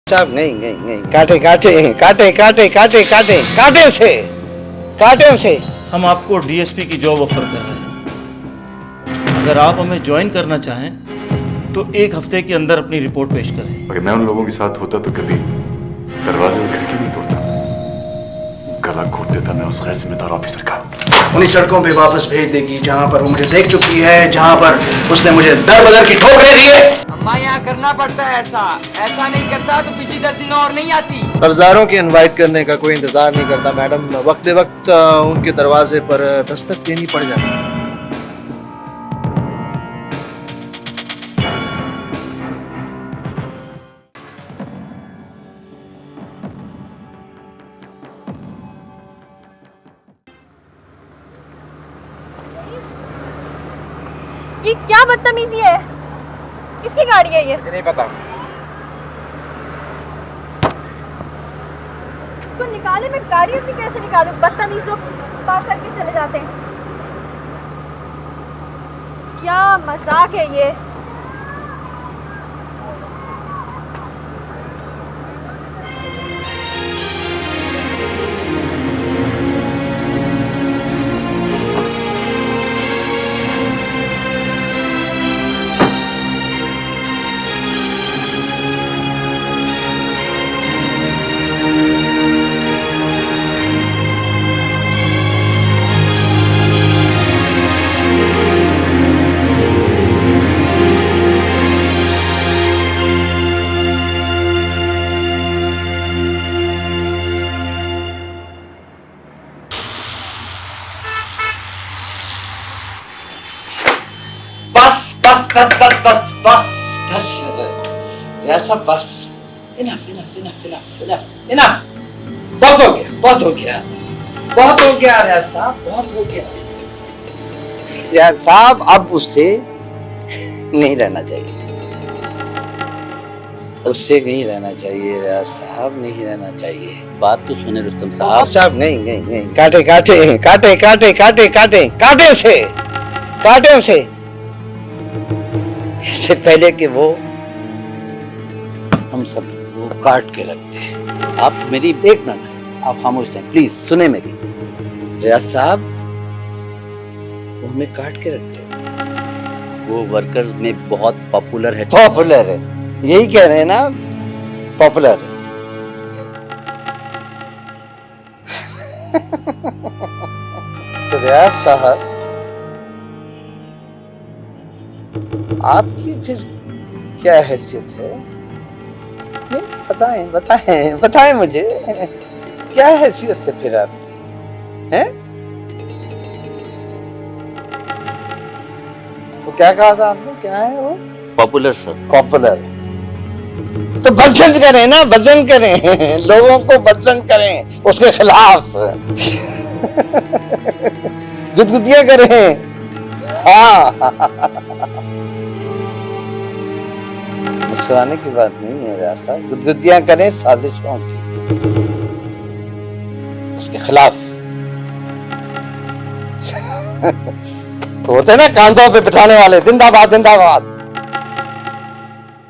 साहब नहीं नहीं नहीं, काटे काटे काटे काटे काटे काटे काटे से काटे से। हम आपको डीएसपी की जॉब ऑफर कर रहे हैं। अगर आप हमें ज्वाइन करना चाहें तो 1 हफ्ते के अंदर अपनी रिपोर्ट पेश करें। अगर मैं उन लोगों के साथ होता तो कभी दरवाजे और खिड़की नहीं तोड़ता, गला घोट देता मैं उस गैर जिम्मेदार ऑफिसर का। उन्हीं सड़कों पे वापस भेज देगी जहाँ पर वो मुझे देख चुकी है, जहाँ पर उसने मुझे दर बदर की ठोकरें दी है। अम्मा यहाँ करना पड़ता है ऐसा नहीं करता तो पिछली 10 दिन और नहीं आती। कर्जदारों के इनवाइट करने का कोई इंतजार नहीं करता मैडम, वक्त वक्त उनके दरवाजे पर दस्तक देनी पड़ जाती है। ये क्या बदतमीजी है? किसकी गाड़ी है ये? नहीं पता। इसको निकाले, मैं गाड़ी अपनी कैसे निकालूं? बदतमीज लोग पार करके चले जाते हैं। क्या मजाक है ये? बस जैसा बस। Enough enough enough enough enough enough. बहुत हो गया, बहुत हो गया, बहुत हो गया रियाज साहब, बहुत हो गया रियाज साहब। अब उससे नहीं रहना चाहिए, उससे नहीं रहना चाहिए रियाज साहब, नहीं रहना चाहिए। बात तो सुने रुस्तम साहब। साहब नहीं नहीं नहीं, काटे काटे काटे काटे काटे काटे काटे से काटे से। इससे पहले कि वो हम सब वो काट के रखते हैं। आप मेरी एक मिनट आप खामोश रहें प्लीज, सुने मेरी। रियाज साहब वो हमें काट के रखते हैं। वो वर्कर्स में बहुत पॉपुलर है। पॉपुलर है, यही कह रहे हैं ना, पॉपुलर है। तो रियाज साहब आपकी फिर क्या हैसियत है? नहीं बताएं बताएं बताएं मुझे, क्या हैसियत है फिर आपकी? हैं? तो क्या कहा था आपने, क्या है वो? Popular sir. पॉपुलर। तो बदजन करें ना, बदजन करें, लोगों को बदजन करें उसके खिलाफ। गुदगुदियां करें। हाँ मुस्कुराने की बात नहीं है रियाज साहब, गुदगुदियां करें साजिशों की, उसके खिलाफ। तो होते ना कांधों पे बिठाने वाले, जिंदाबाद जिंदाबाद,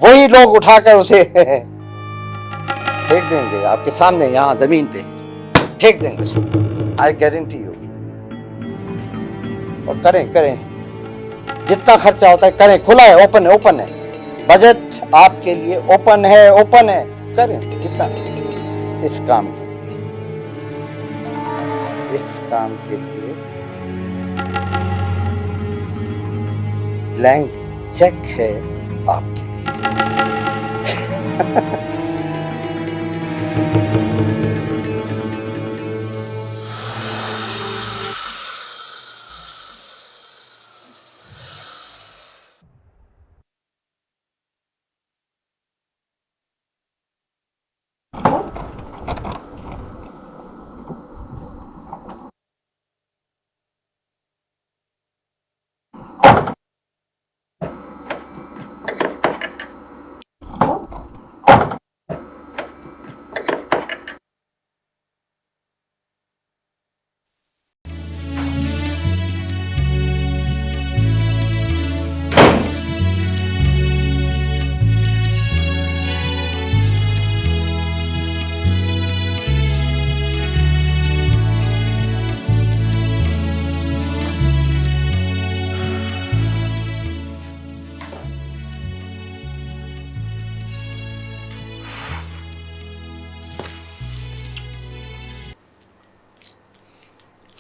वही लोग उठाकर उसे फेंक देंगे आपके सामने, यहाँ जमीन पे फेंक देंगे। I guarantee you. और करें करें, जितना खर्चा होता है करें, खुला है, ओपन है, ओपन है, बजट आपके लिए ओपन है, ओपन है, करें जितना इस काम के लिए, इस काम के लिए ब्लैंक चेक है आपके लिए।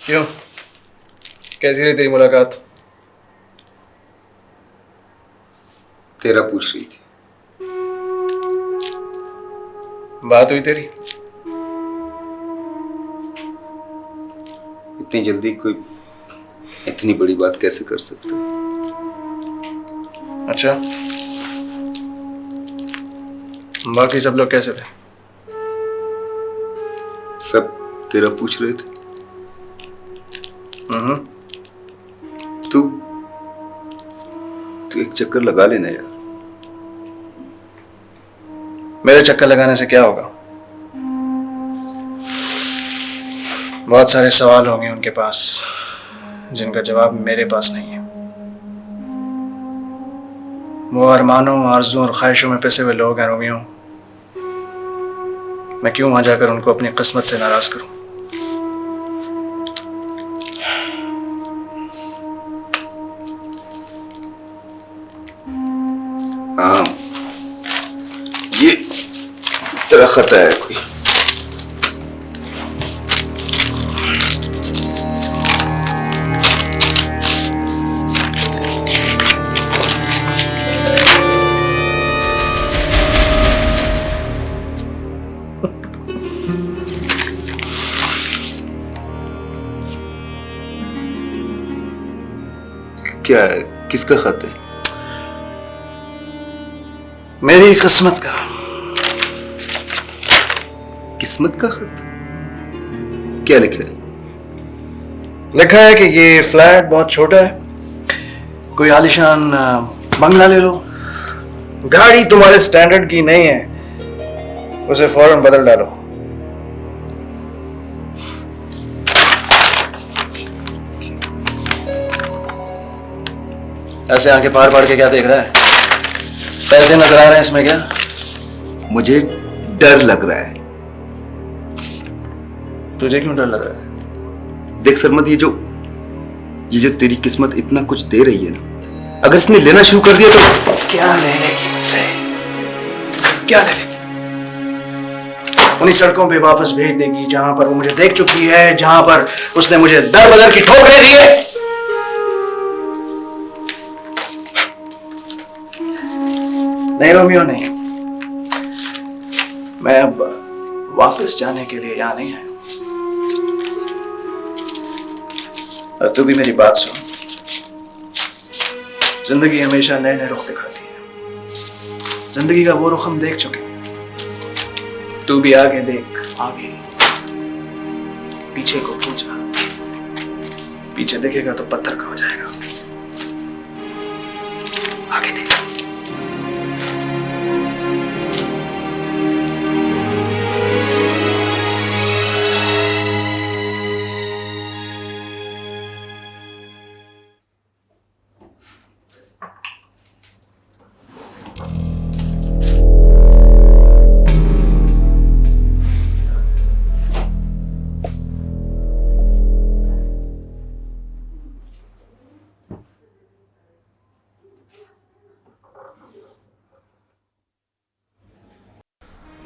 क्यों? कैसी रही तेरी मुलाकात? तेरा पूछ रही थी। बात हुई तेरी? इतनी जल्दी कोई इतनी बड़ी बात कैसे कर सकता? अच्छा, बाकी सब लोग कैसे थे? सब तेरा पूछ रहे थे। तू एक चक्कर लगा लेना यार। मेरे चक्कर लगाने से क्या होगा? बहुत सारे सवाल होंगे उनके पास जिनका जवाब मेरे पास नहीं है। वो अरमानों, आरज़ू और ख्वाहिशों में पिसे हुए लोग हैं रोमियो। मैं क्यों वहां जाकर उनको अपनी किस्मत से नाराज करूं? हाँ, ये तेरा खता है कोई। क्या है? किसका खत है? मेरी किस्मत का। किस्मत का खत? क्या लिखा है? लिखा है कि ये फ्लैट बहुत छोटा है, कोई आलीशान बंगला ले लो, गाड़ी तुम्हारे स्टैंडर्ड की नहीं है, उसे फौरन बदल डालो। ऐसे आंखें पार पार के क्या देख रहा है? पैसे नजर आ रहे हैं इसमें क्या? मुझे डर लग रहा है। तुझे क्यों डर लग रहा है? देख सरमद, ये जो तेरी किस्मत इतना कुछ दे रही है ना, अगर इसने लेना शुरू कर दिया तो क्या ले लेगी मुझसे? क्या ले लेगी? उन्हीं सड़कों पे वापस भेज देगी जहां पर वो मुझे देख चुकी है, जहां पर उसने मुझे दर बदर की ठोकरें दी है। नहीं रोमियो, नहीं। मैं अब वापस जाने के लिए यहां नहीं आया। और तू भी मेरी बात सुन। जिंदगी हमेशा नए नए रुख दिखाती है। जिंदगी का वो रुख हम देख चुके हैं। तू भी आगे देख, आगे। पीछे को भूल जा। पीछे देखेगा तो पत्थर का हो जाएगा। आगे देख।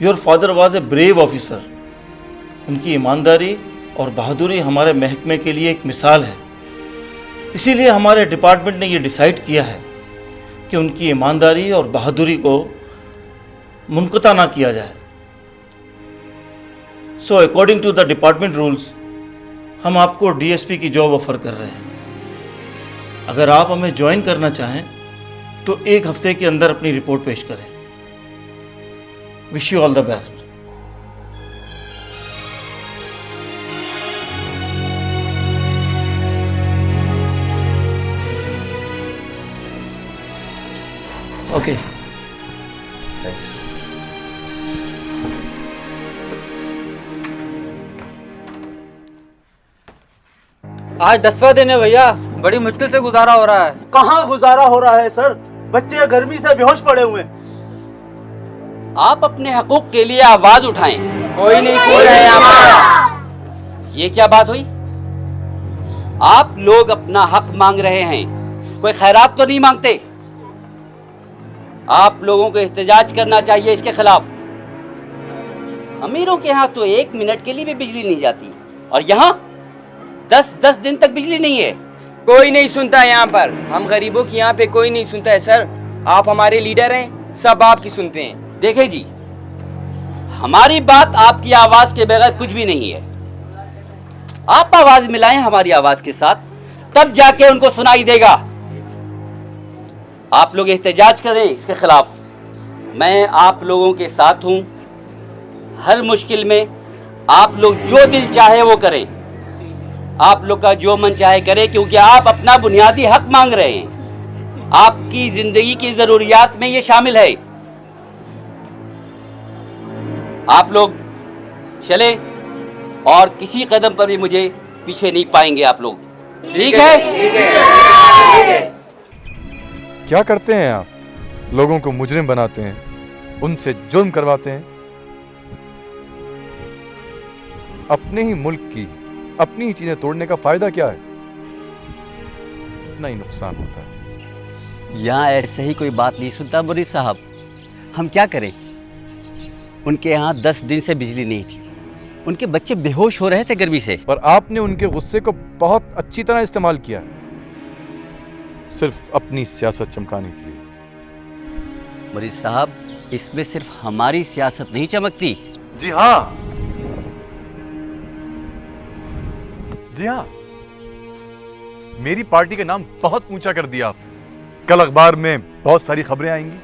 Your father was a brave officer. उनकी ईमानदारी और बहादुरी हमारे महकमे के लिए एक मिसाल है। इसीलिए हमारे डिपार्टमेंट ने यह डिसाइड किया है कि उनकी ईमानदारी और बहादुरी को मुनक़ता ना किया जाए। So according to the department rules हम आपको डीएसपी की जॉब ऑफर कर रहे हैं। अगर आप हमें ज्वाइन करना चाहें तो 1 हफ्ते के अंदर अपनी रिपोर्ट पेश करें। Wish you all the best. Okay, thank you. आज 10वां दिन है भैया, बड़ी मुश्किल से गुजारा हो रहा है। कहाँ गुजारा हो रहा है सर? बच्चे गर्मी से बेहोश पड़े हुए। आप अपने हकूक के लिए आवाज उठाएं। कोई नहीं सुन रहे हमारा। ये क्या बात हुई? आप लोग अपना हक मांग रहे हैं, कोई खैरात तो नहीं मांगते। आप लोगों को एहतजाज करना चाहिए इसके खिलाफ। अमीरों के यहाँ तो 1 मिनट के लिए भी बिजली नहीं जाती, और यहाँ 10 दिन तक बिजली नहीं है। कोई नहीं सुनता यहाँ पर, हम गरीबों की यहाँ पे कोई नहीं सुनता है सर। आप हमारे लीडर हैं, सब आपकी सुनते हैं। देखे जी, हमारी बात आपकी आवाज के बगैर कुछ भी नहीं है। आप आवाज मिलाएं हमारी आवाज के साथ, तब जाके उनको सुनाई देगा। आप लोग एहतजाज करें इसके खिलाफ। मैं आप लोगों के साथ हूं। हर मुश्किल में आप लोग जो दिल चाहे वो करें, आप लोग का जो मन चाहे करें, क्योंकि आप अपना बुनियादी हक मांग रहे हैं। आपकी जिंदगी की जरूरियात में ये शामिल है। आप लोग चले और किसी कदम पर भी मुझे पीछे नहीं पाएंगे आप लोग, ठीक है? क्या करते हैं आप? लोगों को मुजरिम बनाते हैं, उनसे जुर्म करवाते हैं। अपने ही मुल्क की अपनी ही चीजें तोड़ने का फायदा क्या है? इतना ही नुकसान होता है। यहाँ ऐसे ही कोई बात नहीं सुनता मुरीद साहब। हम क्या करें? उनके यहाँ 10 दिन से बिजली नहीं थी, उनके बच्चे बेहोश हो रहे थे गर्मी से। और आपने उनके गुस्से को बहुत अच्छी तरह इस्तेमाल किया, सिर्फ अपनी सियासत चमकाने के लिए। मुरीद साहब, इसमें सिर्फ हमारी सियासत नहीं चमकती। जी हाँ, जी हाँ, मेरी पार्टी का नाम बहुत ऊंचा कर दिया आपने। कल अखबार में बहुत सारी खबरें आएंगी,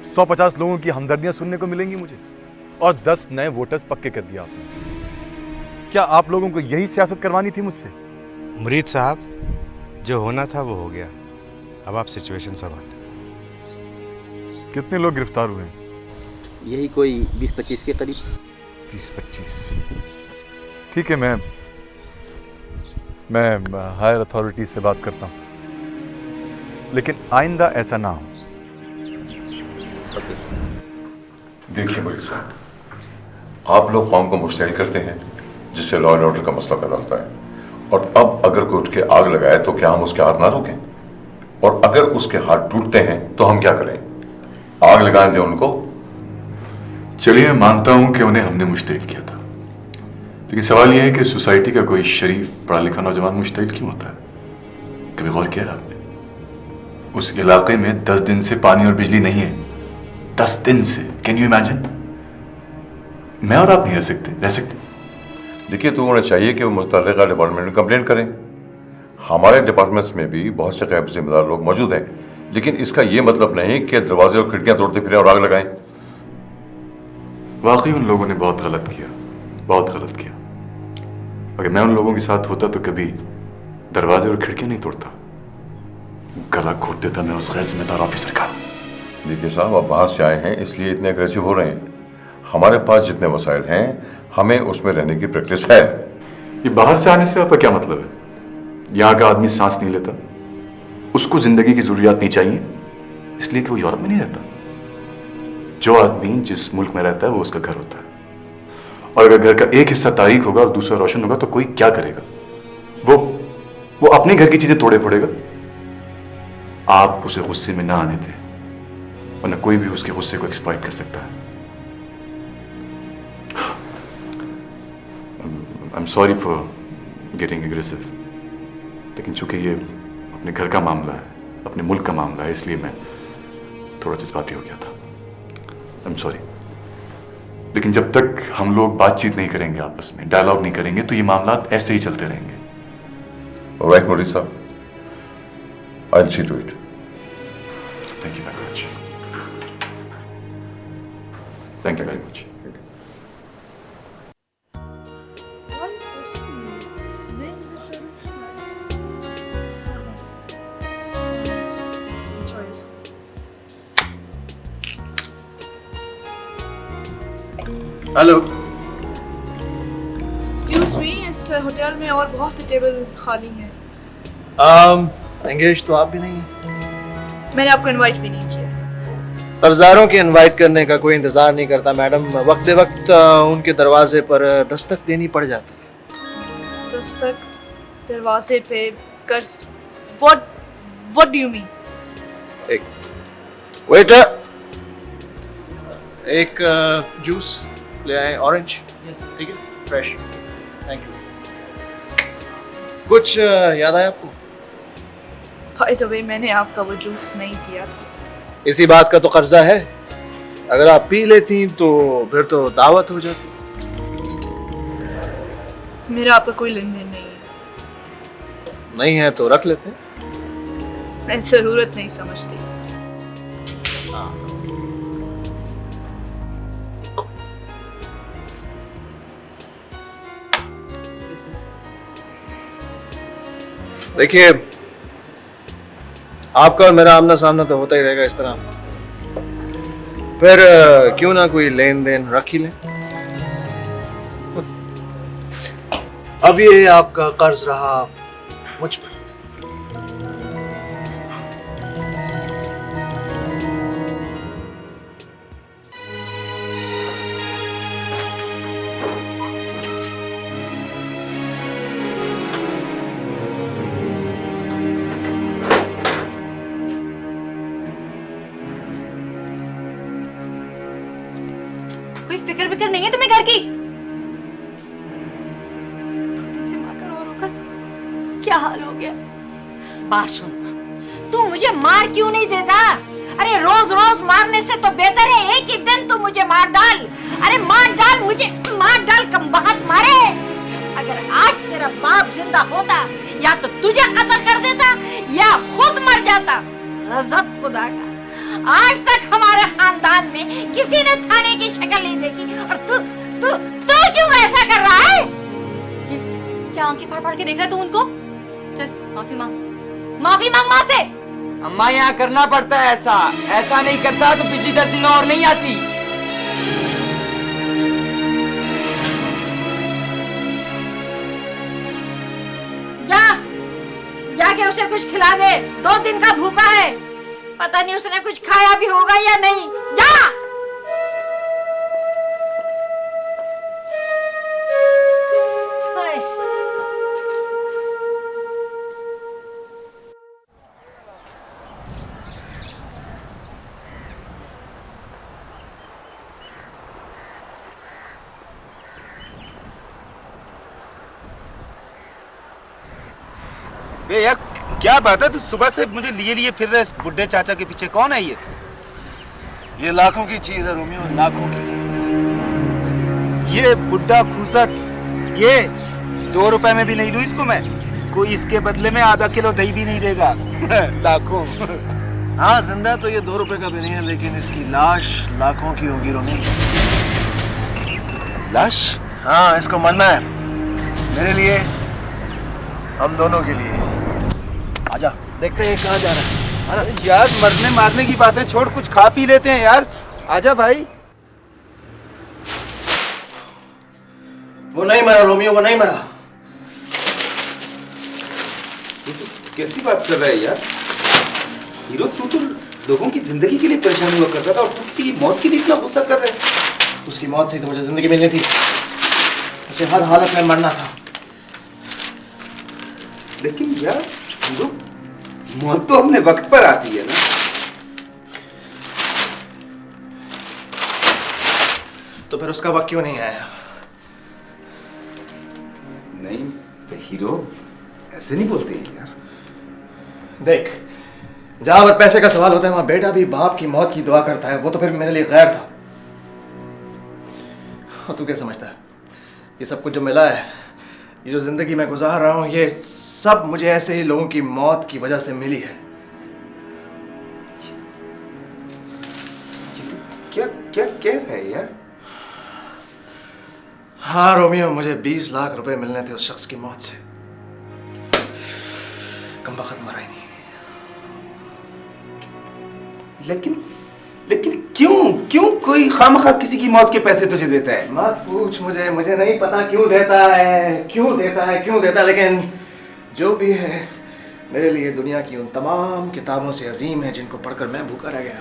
150 लोगों की हमदर्दियां सुनने को मिलेंगी मुझे, और 10 नए वोटर्स पक्के कर दिया आपने। क्या आप लोगों को यही सियासत करवानी थी मुझसे? मुरीद साहब, जो होना था वो हो गया, अब आप सिचुएशन संभालें। कितने लोग गिरफ्तार हुए? यही कोई 20-25 के करीब। 20-25, ठीक है। मैं हायर अथॉरिटी से बात करता हूँ, लेकिन आइंदा ऐसा ना हो। देखिए मुरीद साहब, आप लोग कौम को मुश्तैल करते हैं, जिससे लॉ एंड ऑर्डर का मसला पैदा होता है। और अब अगर कोई उठ के आग लगाए तो क्या हम उसके हाथ ना रोकें? और अगर उसके हाथ टूटते हैं तो हम क्या करें? आग लगाने दें उनको? चलिए, मैं मानता हूं कि उन्हें हमने मुश्तैल किया था, लेकिन सवाल यह है कि सोसाइटी का कोई शरीफ पढ़ा लिखा नौजवान मुश्तैल क्यों होता है? कभी गौर किया आपने? उस इलाके में 10 दिन से पानी और बिजली नहीं है। 10 दिन से, कैन यू इमेजिन? मैं और आप नहीं रह सकते। देखिए, तो उन्हें चाहिए कि वो मुतल्लिका डिपार्टमेंट में कंप्लेंट करें। हमारे डिपार्टमेंट्स में भी बहुत से गैर जिम्मेदार लोग मौजूद हैं, लेकिन इसका ये मतलब नहीं कि दरवाजे और खिड़कियां तोड़ते फिरें और आग लगाएं। वाकई उन लोगों ने बहुत गलत किया, बहुत गलत किया। अगर मैं उन लोगों के साथ होता तो कभी दरवाजे और खिड़कियां नहीं तोड़ता, गला घोट देता मैं उस गैर जिम्मेदार ऑफिसर का। देखिए साहब, आप बाहर से आए हैं इसलिए इतने अग्रेसिव हो रहे हैं। हमारे पास जितने वसाइल हैं, हमें उसमें रहने की प्रैक्टिस है। ये बाहर से आने से आपका क्या मतलब है? यहाँ का आदमी सांस नहीं लेता, उसको जिंदगी की जरूरियात नहीं चाहिए, इसलिए कि वो यूरोप में नहीं रहता। जो आदमी जिस मुल्क में रहता है वो उसका घर होता है, और अगर घर का एक हिस्सा तारीख होगा और दूसरा रोशन होगा तो कोई क्या करेगा? वो अपने घर की चीजें तोड़े फोड़ेगा। आप उसे गुस्से में ना आने दें, वरना कोई भी उसके गुस्से को एक्सप्लॉइट कर सकता है। I am sorry for getting aggressive, लेकिन चूंकि ये अपने घर का मामला है, अपने मुल्क का मामला है, इसलिए मैं थोड़ा जज्बाती हो गया था। I am sorry. लेकिन जब तक हम लोग बातचीत नहीं करेंगे, आपस में डायलॉग नहीं करेंगे, तो ये मामला ऐसे ही चलते रहेंगे। ऑलराइट मुरीद साहब, I will see to it. Thank you very much. Thank you very much. Hello, excuse me, इस होटल में और बहुत से टेबल खाली हैं। एंगेज तो आप भी नहीं है। मैंने आपको इनवाइट भी नहीं किया। कर्जदारों के इनवाइट करने का कोई इंतजार नहीं करता मैडम। वक्त वक्त उनके दरवाजे पर दस्तक देनी पड़ जाती है। दस्तक दरवाजे पे कर्ज? What do you mean? एक वेटर, एक जूस ले आए, ऑरेंज। यस, ठीक है, फ्रेश। Thank you. कुछ याद आया आपको? बाय द वे, मैंने आपका वो जूस नहीं पिया था। इसी बात का तो कर्जा है। अगर आप पी लेती तो फिर तो दावत हो जाती। मेरा आपका कोई लेन देन नहीं है। नहीं है तो रख लेते। मैं जरूरत नहीं समझती। देखिए, आपका और मेरा आमना सामना तो होता ही रहेगा इस तरह। फिर क्यों ना कोई लेन देन रख ही लें। अब ये आपका कर्ज रहा मुझ पर। कोई फिक्र विक्र नहीं है तुम्हें घर की? तुमसे माँ का रो रो कर क्या हाल हो गया? बात सुन, तू मुझे मार क्यों नहीं देता? अरे रोज रोज मारने से तो बेहतर है एक ही दिन तू मुझे मार डाल। अरे मार डाल, मुझे मार डाल, कम बहुत मारे। अगर आज तेरा बाप जिंदा होता या तो तुझे कत्ल कर देता या खुद मर जाता। गजब खुदा का, आज तक हमारे खानदान में किसी ने थाने की शक्ल नहीं देखी और तू तू तू क्यों ऐसा कर रहा है? क्या आंखें फाड़ फाड़ के देख रहा तू उनको? चल माफी मांग माँ से। अम्मा यहाँ करना पड़ता है ऐसा। ऐसा नहीं करता तो पिछली 10 दिन और नहीं आती। जाके उसे कुछ खिला दे, 2 दिन का भूखा है। पता नहीं उसने कुछ खाया भी होगा या नहीं। जा। बे यार, क्या बात है? तू सुबह से मुझे लिए लिए फिर रहा है इस बुड्ढे चाचा के पीछे। कौन है ये? ये लाखों की चीज है रोमियो, लाखों की। ये बुड्ढा खूसट, ये 2 रुपए में भी नहीं लूं इसको मैं। कोई इसके बदले में आधा किलो दही भी नहीं देगा। लाखों। हाँ, जिंदा तो ये 2 रुपए का भी नहीं है, लेकिन इसकी लाश लाखों की होगी रोमियो। लाश? हाँ, इसको मरना है। मेरे लिए, हम दोनों के लिए। आजा, देखते हैं कहाँ जा रहा है। अरे यार, मरने मारने की बातें छोड़, कुछ खा पी लेते हैं यार। आजा भाई। वो नहीं मरा रोमियो, वो नहीं मरा। कैसी बात कर रहा है यार? हीरो, तू तो लोगों की जिंदगी के लिए परेशान हुआ करता था और तू किसी की मौत के लिए इतना गुस्सा कर रहा है। उसकी मौत से तो मुझे जिंदगी मिलनी थी। उसे हर हालत में मरना था। लेकिन यार हीरो, मौत तो अपने वक्त पर आती है ना। तो फिर उसका वक्त क्यों नहीं आया? नहीं हीरो, ऐसे नहीं बोलते हैं यार। देख, जहां पर पैसे का सवाल होता है वहां बेटा भी बाप की मौत की दुआ करता है। वो तो फिर मेरे लिए गैर था। और तू क्या समझता है? ये सब कुछ जो मिला है, ये जो जिंदगी में गुजार रहा हूं, ये सब मुझे ऐसे ही लोगों की मौत की वजह से मिली है। क्या क्या कह रहा है यार? हाँ रोमियो, मुझे 20 लाख रुपए मिलने थे उस शख्स की मौत से। कमबख्त मरा ही नहीं। लेकिन क्यों कोई खामखा किसी की मौत के पैसे तुझे देता है? मत पूछ मुझे नहीं पता क्यों देता है, लेकिन जो भी है मेरे लिए दुनिया की उन तमाम किताबों से अजीम है जिनको पढ़कर मैं भूखा रह गया।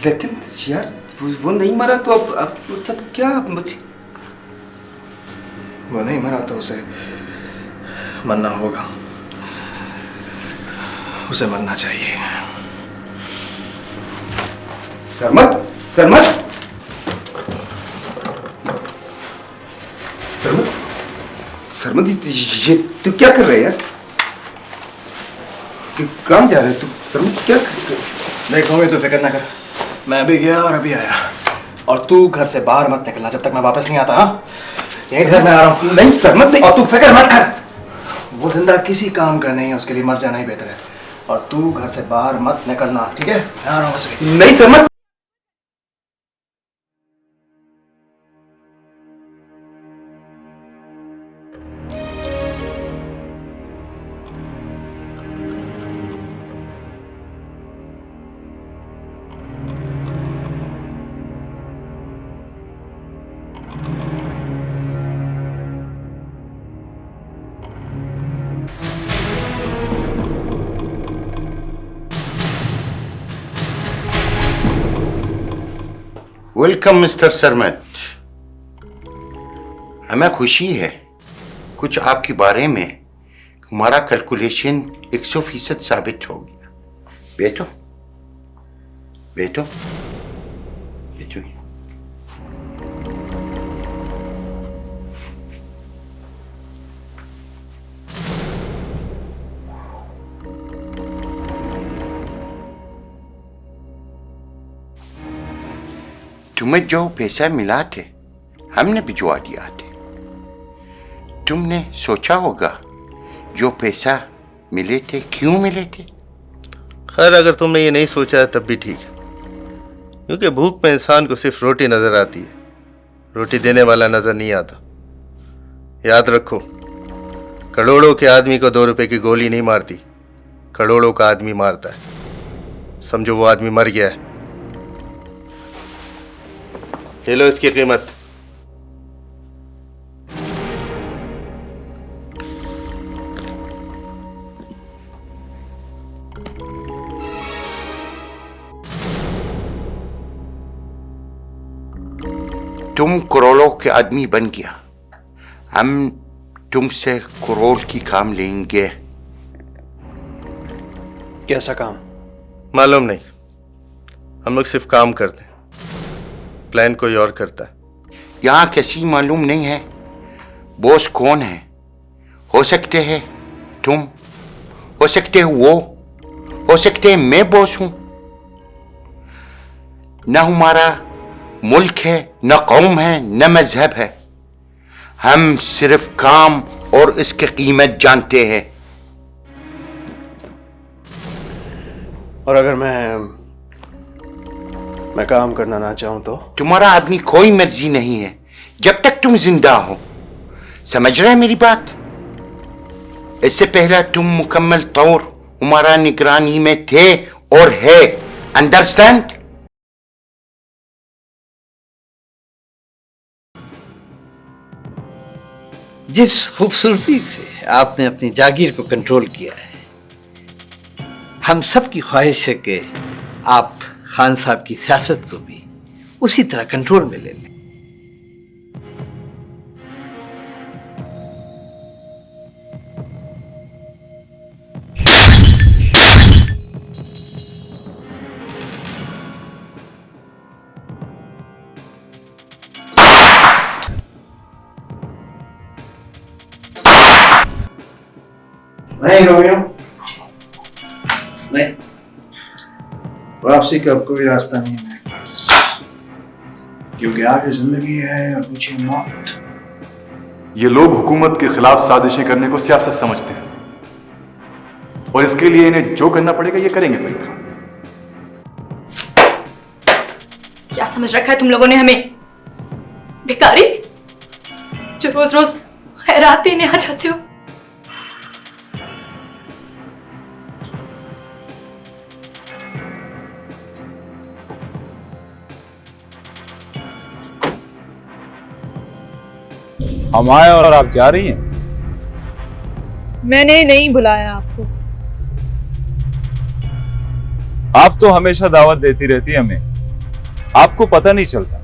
लेकिन यार, वो नहीं मरा तो अब मतलब क्या? मुझे वो नहीं मरा तो उसे मरना होगा। उसे मरना चाहिए। सरमत, सरमद ये तू क्या कर रहा है यार? तू कहाँ जा रहा है? तू सरमद क्या कर रहा है? देखो मैं तो फिक्र ना कर, मैं अभी गया और अभी आया। और तू घर से बाहर मत निकलना जब तक मैं वापस नहीं आता। हाँ, यही घर में आ रहा हूँ। नहीं सरमद नहीं। और तू फिक्र मत कर, वो जिंदा किसी काम का नहीं है, उसके लिए मर जाना ही बेहतर है। और तू घर से बाहर मत निकलना, ठीक है? मैं आ रहा हूँ बस अभी। नहीं सरमद। Welcome mister Sarmad. हमें खुशी है कुछ आपके बारे में हमारा कैलकुलेशन 100% साबित हो गया। बैठो बैठो बैठो। तुम्हें जो पैसा मिला थे हमने भिजवा दिया थे। तुमने सोचा होगा जो पैसा मिले थे क्यों मिले थे? खैर अगर तुमने ये नहीं सोचा तब भी ठीक है, क्योंकि भूख में इंसान को सिर्फ रोटी नजर आती है, रोटी देने वाला नजर नहीं आता। याद रखो, करोड़ों के आदमी को 2 रुपए की गोली नहीं मारती, करोड़ों का आदमी मारता है। समझो वो आदमी मर गया है। ले लो इसकी कीमत। तुम करोड़ों के आदमी बन गया, हम तुमसे करोड़ की काम लेंगे। कैसा काम? मालूम नहीं, हम लोग सिर्फ काम करते हैं, प्लान कोई और करता है। यहां किसी मालूम नहीं है बॉस कौन है। हो सकते हैं तुम, हो सकते हैं वो, हो सकते हैं मैं बॉस हूं। न हमारा मुल्क है, न कौम है, न मजहब है। हम सिर्फ काम और इसकी कीमत जानते हैं। और अगर मैं काम करना ना चाहूं तो? तुम्हारा आदमी कोई मर्जी नहीं है जब तक तुम जिंदा हो। समझ रहे हैं मेरी बात? इससे पहले तुम मुकम्मल तौर हमारा निगरानी में थे और है। अंडरस्टैंड? जिस खूबसूरती से आपने अपनी जागीर को कंट्रोल किया है, हम सब की ख्वाहिश है कि आप खान साहब की सियासत को भी उसी तरह कंट्रोल में ले लें। नहीं रोमियो, नहीं, वापसी का अब कोई रास्ता नहीं है मेरे पास, क्योंकि आगे जिंदगी है और पीछे मौत। ये लोग हुकूमत के खिलाफ साजिशें करने को सियासत समझते हैं और इसके लिए इन्हें जो करना पड़ेगा ये करेंगे। फिर क्या समझ रखा है तुम लोगों ने हमें? भिखारी जो रोज रोज खैरात देने आ जाते हो। हम आए और आप जा रही हैं? मैंने नहीं बुलाया आपको। आप तो हमेशा दावत देती रहती है हमें, आपको पता नहीं चलता।